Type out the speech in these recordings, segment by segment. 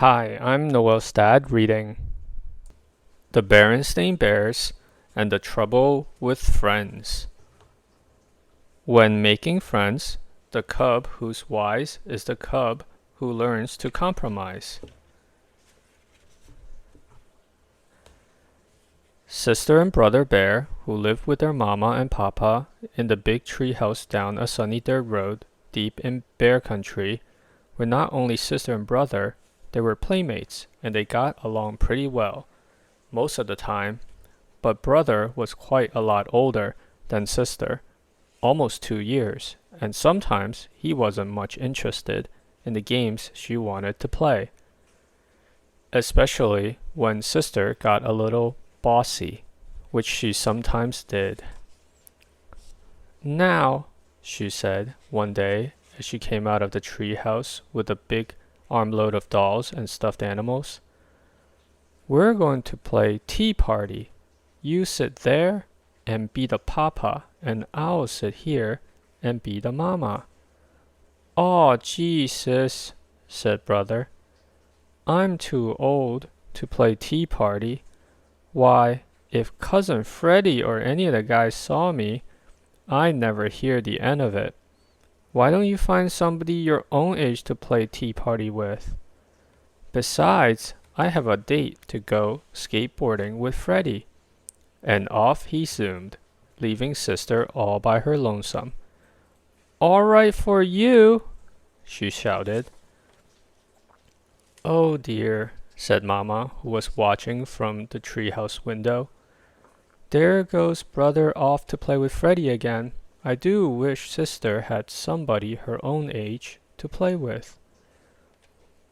Hi, I'm Noel's dad reading The Berenstain Bears and the Trouble with Friends. When making friends, the cub who's wise is the cub who learns to compromise. Sister and brother bear, who lived with their mama and papa in the big tree house down a sunny dirt road deep in bear country, were not only sister and brother, they were playmates and they got along pretty well most of the time, but brother was quite a lot older than sister, almost 2 years, and sometimes he wasn't much interested in the games she wanted to play, especially when sister got a little bossy, which she sometimes did. Now, she said one day as she came out of the tree house with a big armload of dolls and stuffed animals, "We're going to play tea party. You sit there and be the papa, and I'll sit here and be the mama." "Aw, gee, sis," said brother. "I'm too old to play tea party. Why, if Cousin Freddie or any of the guys saw me, I'd never hear the end of it. Why don't you find somebody your own age to play tea party with? Besides, I have a date to go skateboarding with Freddie." And off he zoomed, leaving sister all by her lonesome. "All right for you," she shouted. "Oh dear," said Mama, who was watching from the treehouse window. "There goes brother off to play with Freddie again. I do wish sister had somebody her own age to play with."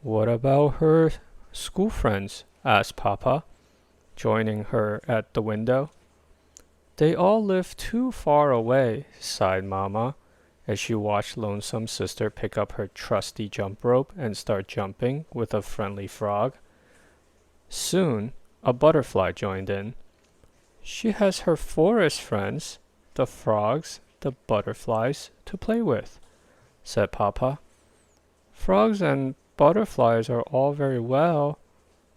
"What about her school friends?" asked Papa, joining her at the window. "They all live too far away," sighed Mama, as she watched lonesome sister pick up her trusty jump rope and start jumping with a friendly frog. Soon, a butterfly joined in. "She has her forest friends, the frogs, the butterflies, to play with," said Papa. "Frogs and butterflies are all very well,"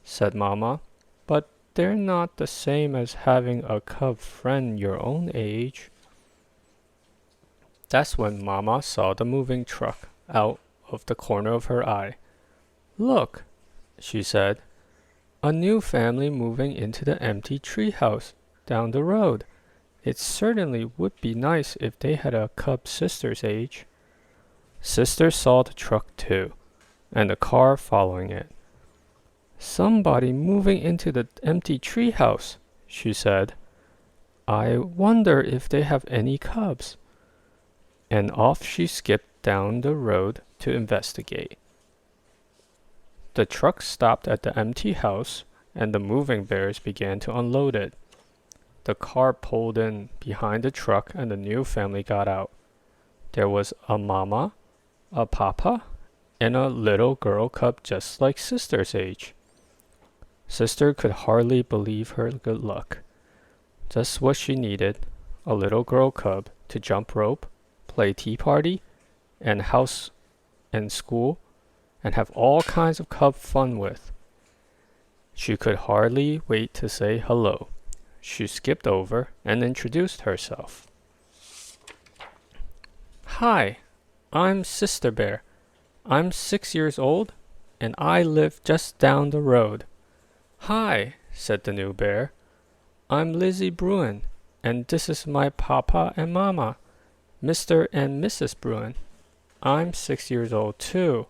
said Mama, "but they're not the same as having a cub friend your own age." That's when Mama saw the moving truck out of the corner of her eye. "Look," she said, "a new family moving into the empty treehouse down the road. It certainly would be nice if they had a cub sister's age." Sister saw the truck too, and the car following it. "Somebody moving into the empty treehouse," she said. "I wonder if they have any cubs." And off she skipped down the road to investigate. The truck stopped at the empty house, and the moving bears began to unload it. The car pulled in behind the truck, and the new family got out. There was a mama, a papa, and a little girl cub just like sister's age. Sister could hardly believe her good luck. Just what she needed, a little girl cub to jump rope, play tea party, and house and school, and have all kinds of cub fun with. She could hardly wait to say hello. She skipped over and introduced herself. "Hi, I'm Sister Bear. I'm 6 years old, and I live just down the road." "Hi," said the new bear. "I'm Lizzie Bruin, and this is my papa and mama, Mr. and Mrs. Bruin. I'm 6 years old too.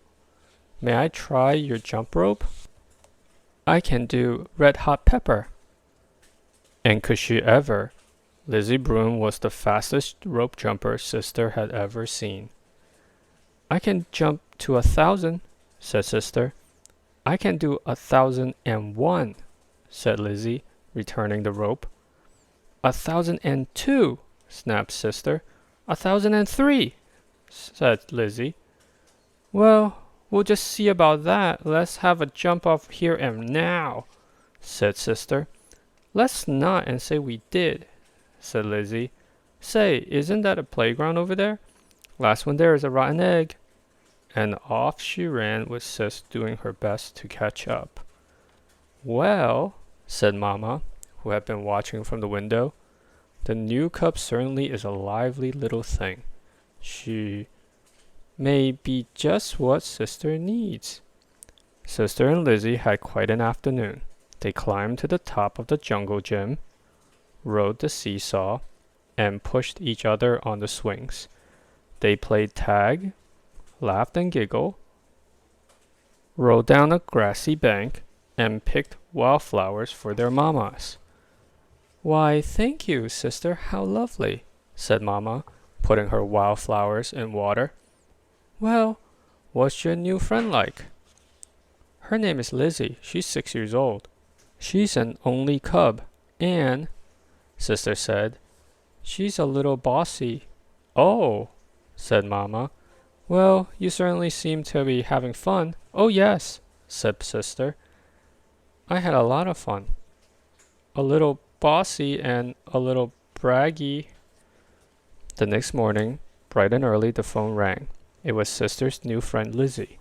May I try your jump rope? I can do red hot pepper." And could she ever? Lizzie Bruin was the fastest rope jumper sister had ever seen. "I can jump to 1,000, said sister. "I can do 1,001, said Lizzie, returning the rope. 1,002, snapped sister. 1,003, said Lizzie. "Well, we'll just see about that. Let's have a jump off here and now," said sister. "Let's not and say we did," said Lizzie. "Say, isn't that a playground over there? Last one there is a rotten egg." and off she ran with Sis doing her best to catch up. "Well," said Mama, who had been watching from the window, "the new cub certainly is a lively little thing. She may be just what Sister needs." Sister and Lizzie had quite an afternoon. They climbed to the top of the jungle gym, rode the seesaw, and pushed each other on the swings. They played tag, laughed and giggled, rode down a grassy bank, and picked wildflowers for their mamas. "Why, thank you, Sister, how lovely," said Mama, putting her wildflowers in water. "Well, what's your new friend like?" "Her name is Lizzie. She's 6 years old. She's an only cub, and," Sister said, "she's a little bossy." "Oh," said Mama. "Well, you certainly seem to be having fun." "Oh, yes," said Sister. "I had a lot of fun. A little bossy and a little braggy." The next morning, bright and early, the phone rang. It was Sister's new friend Lizzie.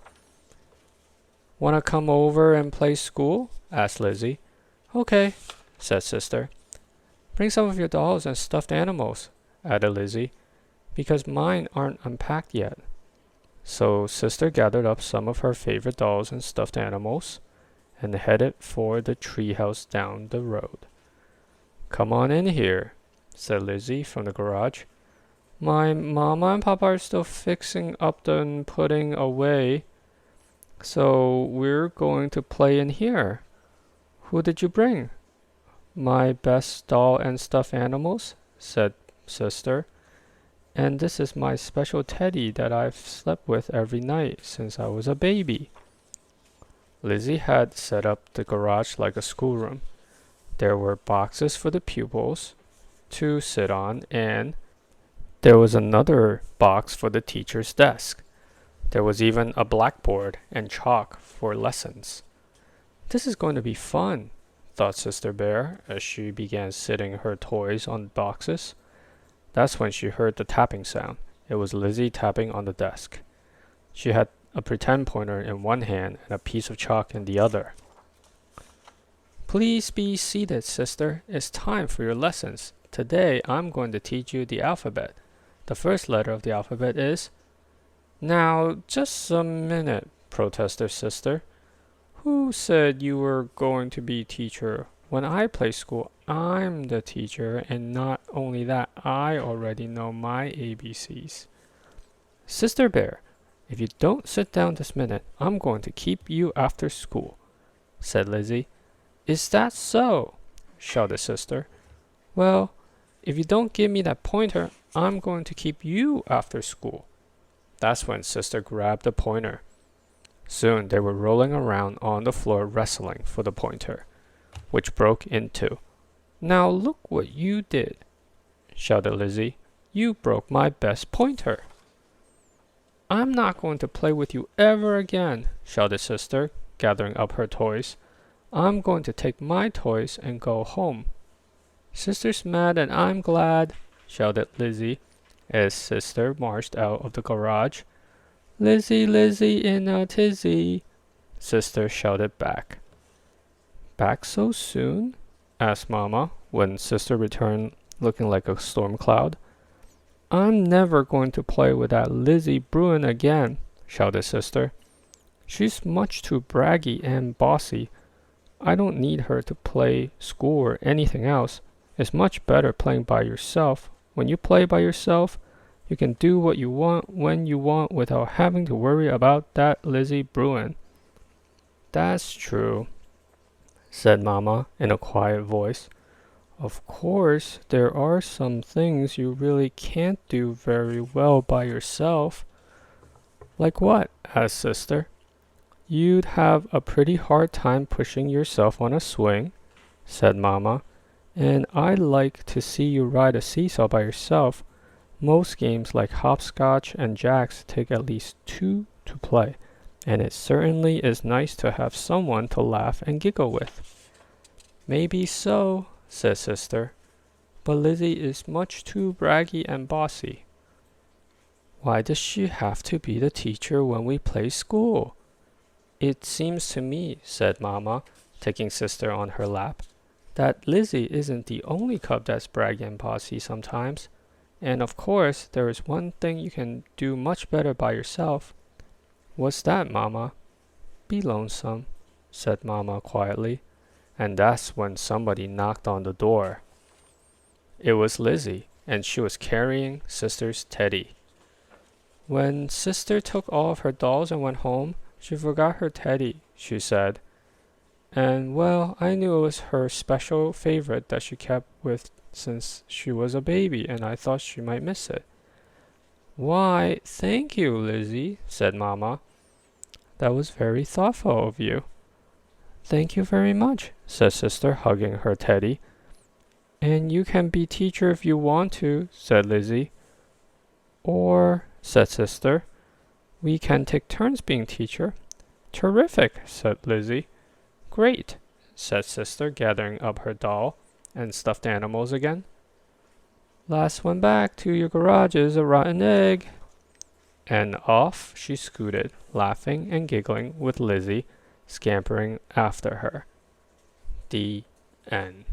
"Want to come over and play school?" asked Lizzie. "Okay," said Sister. "Bring some of your dolls and stuffed animals," added Lizzie, "because mine aren't unpacked yet." So Sister gathered up some of her favorite dolls and stuffed animals and headed for the treehouse down the road. "Come on in here," said Lizzie from the garage. "My mama and papa are still fixing up and putting away, so we're going to play in here. Who did you bring?" "My best doll and stuffed animals," said Sister. "And this is my special teddy that I've slept with every night since I was a baby." Lizzie had set up the garage like a schoolroom. There were boxes for the pupils to sit on, and there was another box for the teacher's desk. There was even a blackboard and chalk for lessons. "This is going to be fun," thought Sister Bear as she began sitting her toys on boxes. That's when she heard the tapping sound. It was Lizzie tapping on the desk. She had a pretend pointer in one hand and a piece of chalk in the other. "Please be seated, Sister. It's time for your lessons. Today I'm going to teach you the alphabet. The first letter of the alphabet is—" "Now, just a minute," protested Sister. "Who said you were going to be teacher? When I play school, I'm the teacher, and not only that, I already know my ABCs." "Sister Bear, if you don't sit down this minute, I'm going to keep you after school," said Lizzie. "Is that so?" shouted Sister. "Well, if you don't give me that pointer, I'm going to keep you after school." That's when Sister grabbed the pointer. Soon they were rolling around on the floor wrestling for the pointer, which broke in two. "Now look what you did," shouted Lizzie. "You broke my best pointer." "I'm not going to play with you ever again," shouted Sister, gathering up her toys. "I'm going to take my toys and go home." "Sister's mad and I'm glad," shouted Lizzie as Sister marched out of the garage. "Lizzie, Lizzie in a tizzy," Sister shouted back. "Back so soon?" asked Mama when Sister returned looking like a storm cloud. "I'm never going to play with that Lizzie Bruin again," shouted Sister. "She's much too braggy and bossy. I don't need her to play school or anything else. It's much better playing by yourself. When you play by yourself, you can do what you want when you want without having to worry about that Lizzie Bruin." "That's true," said Mama in a quiet voice. "Of course, there are some things you really can't do very well by yourself." "Like what?" asked Sister. "You'd have a pretty hard time pushing yourself on a swing," said Mama. "And I'd like to see you ride a seesaw by yourself. Most games like hopscotch and jacks take at least two to play, and it certainly is nice to have someone to laugh and giggle with." "Maybe so," said Sister, "but Lizzie is much too braggy and bossy." Why does she have to be the teacher when we play school? It seems to me, said Mama, taking Sister on her lap, that Lizzie isn't the only cub that's braggy and bossy sometimes. And of course, there is one thing you can do much better by yourself. What's that, Mama? Be lonesome, said Mama quietly, and that's when somebody knocked on the door. It was Lizzie, and she was carrying Sister's teddy. When Sister took all of her dolls and went home, she forgot her teddy, she said. And, well, I knew it was her special favorite that she kept with since she was a baby, and I thought she might miss it. Why, thank you, Lizzie, said Mama. That was very thoughtful of you. Thank you very much, said Sister, hugging her teddy. And you can be teacher if you want to, said Lizzie. Or, said Sister, we can take turns being teacher. Terrific, said Lizzie. Great, said Sister, gathering up her doll and stuffed animals again. Last one back to your garage is a rotten egg. And off she scooted, laughing and giggling with Lizzie scampering after her. The end.